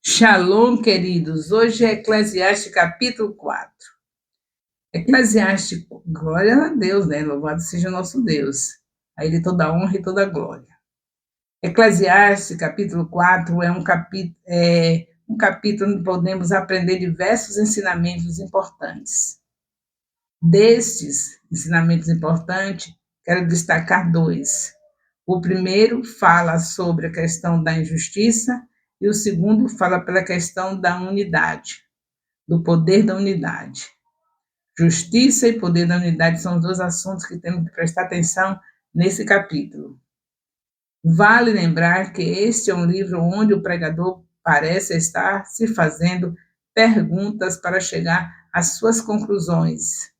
Shalom, queridos. Hoje é Eclesiastes capítulo 4. Eclesiastes, glória a Deus, né? Louvado seja o nosso Deus. A Ele toda a honra e toda a glória. Eclesiastes capítulo 4 é um capítulo onde podemos aprender diversos ensinamentos importantes. Destes ensinamentos importantes, quero destacar dois. O primeiro fala sobre a questão da injustiça e o segundo fala pela questão da unidade, do poder da unidade. Justiça e poder da unidade são os dois assuntos que temos que prestar atenção nesse capítulo. Vale lembrar que este é um livro onde o pregador parece estar se fazendo perguntas para chegar às suas conclusões.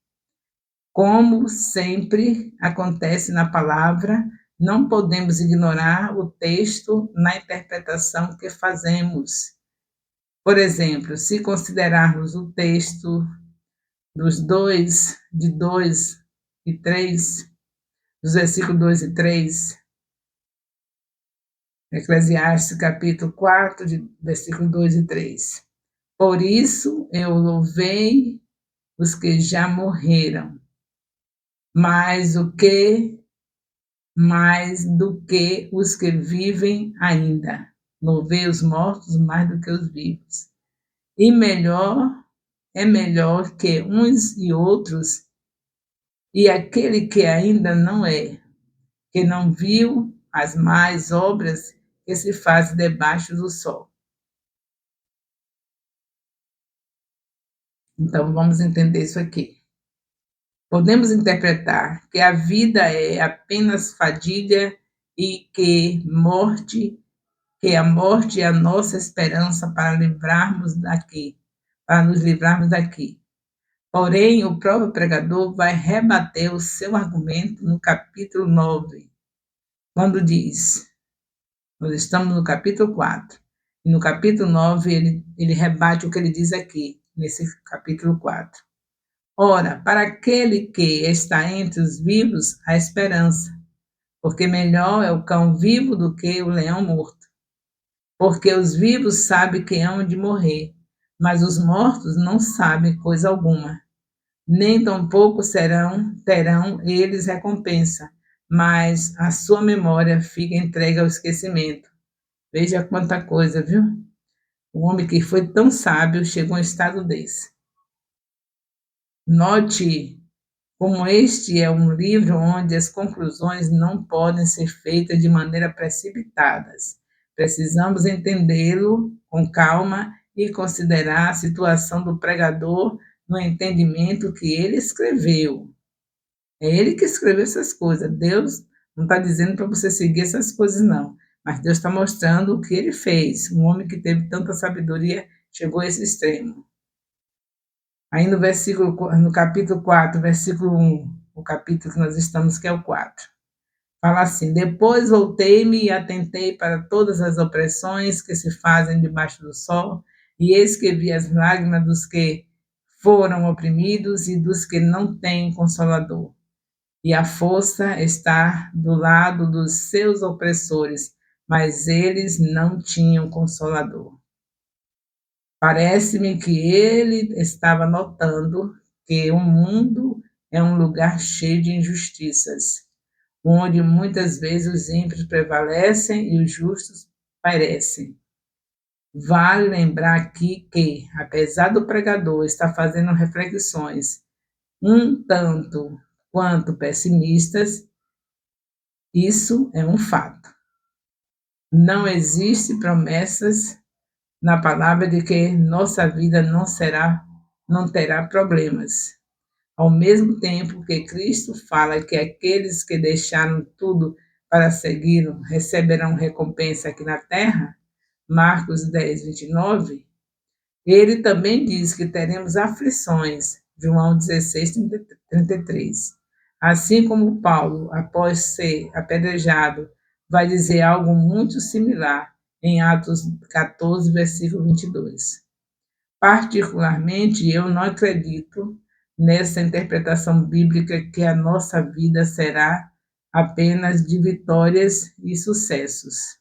Como sempre acontece na palavra, não podemos ignorar o texto na interpretação que fazemos. Por exemplo, se considerarmos o texto de 2 e 3, dos versículos 2 e 3, Eclesiastes capítulo 4, versículo 2 e 3. Por isso eu louvei os que já morreram, mais do que os que vivem ainda. Louvei os mortos mais do que os vivos. E é melhor que uns e outros, e aquele que ainda não é, que não viu as más obras que se fazem debaixo do sol. Então, vamos entender isso aqui. Podemos interpretar que a vida é apenas fadiga e que a morte é a nossa esperança para nos livrarmos daqui. Porém, o próprio pregador vai rebater o seu argumento no capítulo 9, quando diz, nós estamos no capítulo 4, e no capítulo 9 ele rebate o que ele diz aqui, nesse capítulo 4. Ora, para aquele que está entre os vivos, há esperança, porque melhor é o cão vivo do que o leão morto. Porque os vivos sabem que hão de morrer, mas os mortos não sabem coisa alguma. Nem tampouco terão eles recompensa, mas a sua memória fica entregue ao esquecimento. Veja quanta coisa, viu? O homem que foi tão sábio chegou a um estado desse. Note como este é um livro onde as conclusões não podem ser feitas de maneira precipitadas. Precisamos entendê-lo com calma e considerar a situação do pregador no entendimento que ele escreveu. É ele que escreveu essas coisas. Deus não está dizendo para você seguir essas coisas, não. Mas Deus está mostrando o que ele fez. Um homem que teve tanta sabedoria chegou a esse extremo. Aí no capítulo 4, versículo 1, o capítulo que nós estamos, que é o 4. Fala assim: depois voltei-me e atentei para todas as opressões que se fazem debaixo do sol, e eis que vi as lágrimas dos que foram oprimidos e dos que não têm consolador. E a força está do lado dos seus opressores, mas eles não tinham consolador. Parece-me que ele estava notando que o mundo é um lugar cheio de injustiças, onde muitas vezes os ímpios prevalecem e os justos perecem. Vale lembrar aqui que, apesar do pregador estar fazendo reflexões um tanto quanto pessimistas, isso é um fato. Não existe promessas na palavra de que nossa vida não terá problemas. Ao mesmo tempo que Cristo fala que aqueles que deixaram tudo para segui-lo receberão recompensa aqui na terra, Marcos 10, 29, ele também diz que teremos aflições, João 16, 33. Assim como Paulo, após ser apedrejado, vai dizer algo muito similar em Atos 14, versículo 22. Particularmente, eu não acredito nessa interpretação bíblica que a nossa vida será apenas de vitórias e sucessos.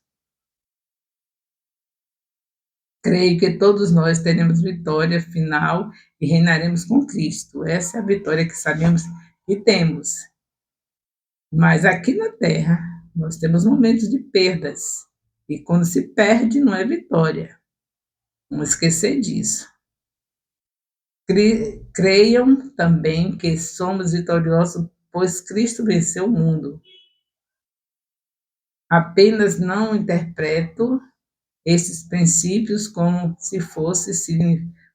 Creio que todos nós teremos vitória final e reinaremos com Cristo. Essa é a vitória que sabemos que temos. Mas aqui na Terra, nós temos momentos de perdas. E quando se perde, não é vitória. Não esquecer disso. Creiam também que somos vitoriosos, pois Cristo venceu o mundo. Apenas não interpreto esses princípios como se fosse,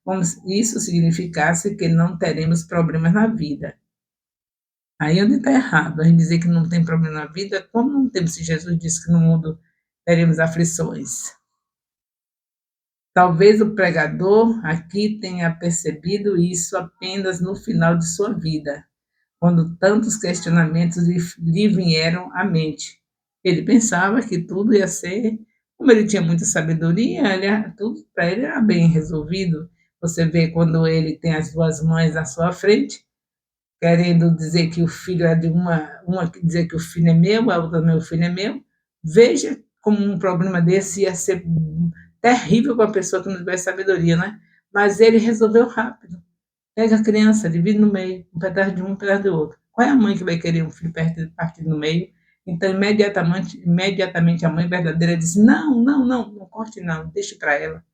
como se isso significasse que não teremos problemas na vida. Aí onde está errado, a gente dizer que não tem problema na vida, como não temos se Jesus disse que no mundo teremos aflições? Talvez o pregador aqui tenha percebido isso apenas no final de sua vida, quando tantos questionamentos lhe vieram à mente. Ele pensava que tudo ia ser, como ele tinha muita sabedoria, tudo para ele era bem resolvido. Você vê quando ele tem as duas mães à sua frente, querendo dizer que o filho é de uma dizer que o filho é meu, a outra meu filho é meu. Veja como um problema desse ia ser terrível para a pessoa que não tivesse sabedoria, né? Mas ele resolveu rápido. Pega a criança, divide no meio, um pedaço de um pedaço do outro. Qual é a mãe que vai querer um filho partido no meio? Então, imediatamente a mãe verdadeira disse: não, não, não, não corte não, deixe para ela.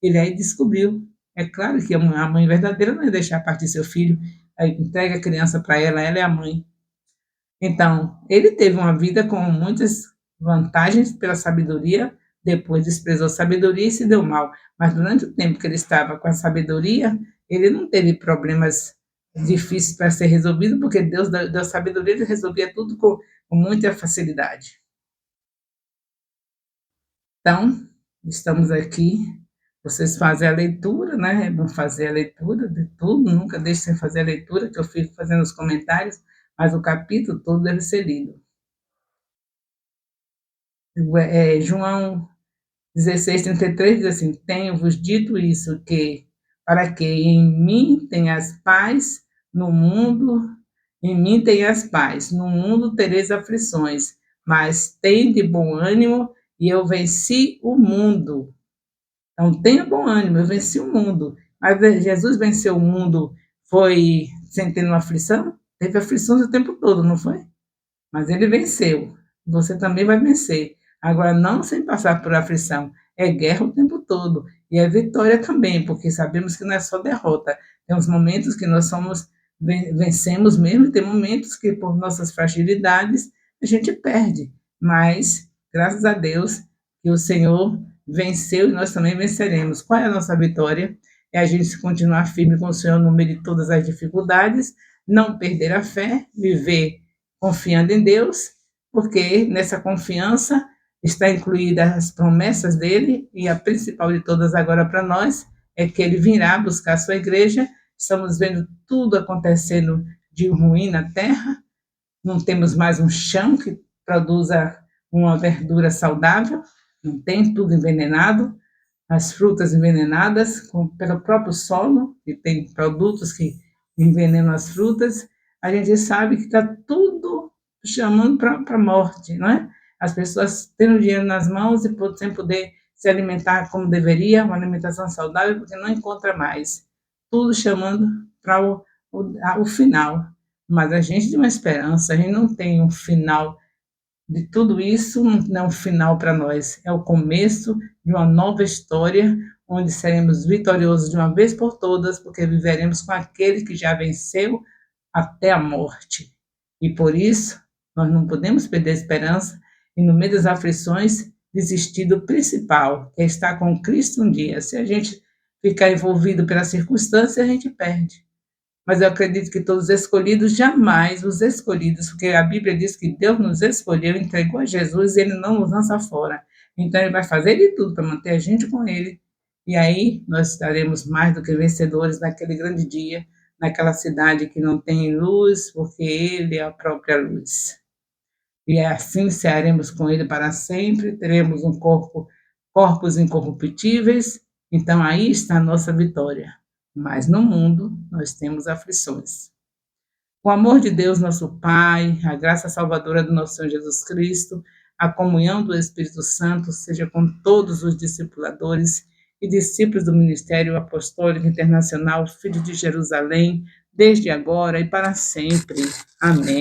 Ele aí descobriu. É claro que a mãe verdadeira não ia deixar partir seu filho, aí entrega a criança para ela é a mãe. Então, ele teve uma vida com muitas vantagens pela sabedoria, depois desprezou a sabedoria e se deu mal. Mas durante o tempo que ele estava com a sabedoria, ele não teve problemas difíceis para ser resolvido, porque Deus deu sabedoria, ele resolvia tudo com muita facilidade. Então, estamos aqui, vocês fazem a leitura, né? Vão fazer a leitura de tudo, nunca deixe sem fazer a leitura, que eu fico fazendo os comentários, mas o capítulo todo deve ser lido. João 16:33 diz assim: tenho-vos dito isso, que para que em mim tenhas paz no mundo, em mim tenhas paz, no mundo tereis aflições, mas tende bom ânimo, e eu venci o mundo. Então tenha bom ânimo, eu venci o mundo. Mas Jesus venceu o mundo, foi sem ter uma aflição? Teve aflições o tempo todo, não foi? Mas ele venceu. Você também vai vencer. Agora, não sem passar por aflição. É guerra o tempo todo. E é vitória também, porque sabemos que não é só derrota. Tem uns momentos que nós vencemos mesmo, e tem momentos que, por nossas fragilidades, a gente perde. Mas, graças a Deus, que o Senhor venceu e nós também venceremos. Qual é a nossa vitória? É a gente continuar firme com o Senhor no meio de todas as dificuldades, não perder a fé, viver confiando em Deus, porque nessa confiança está incluída as promessas dele, e a principal de todas agora para nós é que ele virá buscar a sua igreja. Estamos vendo tudo acontecendo de ruim na terra, não temos mais um chão que produza uma verdura saudável, não tem, tudo envenenado, as frutas envenenadas pelo próprio solo, que tem produtos que envenenam as frutas. A gente sabe que está tudo chamando para a morte, não é? As pessoas tendo dinheiro nas mãos e sem poder se alimentar como deveria, uma alimentação saudável, porque não encontra mais. Tudo chamando para o final. Mas a gente tem uma esperança, a gente não tem um final de tudo isso, não é um final para nós, é o começo de uma nova história, onde seremos vitoriosos de uma vez por todas, porque viveremos com aquele que já venceu até a morte. E por isso, nós não podemos perder a esperança e, no meio das aflições, desistir do principal, que é estar com Cristo um dia. Se a gente ficar envolvido pela circunstância, a gente perde. Mas eu acredito que todos os escolhidos, jamais os escolhidos, porque a Bíblia diz que Deus nos escolheu, entregou a Jesus e ele não nos lança fora. Então ele vai fazer de tudo para manter a gente com ele. E aí nós estaremos mais do que vencedores naquele grande dia, naquela cidade que não tem luz, porque ele é a própria luz. E assim cearemos com ele para sempre, teremos corpos incorruptíveis. Então aí está a nossa vitória. Mas no mundo nós temos aflições. O amor de Deus, nosso Pai, a graça salvadora do nosso Senhor Jesus Cristo, a comunhão do Espírito Santo seja com todos os discipuladores e discípulos do Ministério Apostólico Internacional Filho de Jerusalém, desde agora e para sempre. Amém.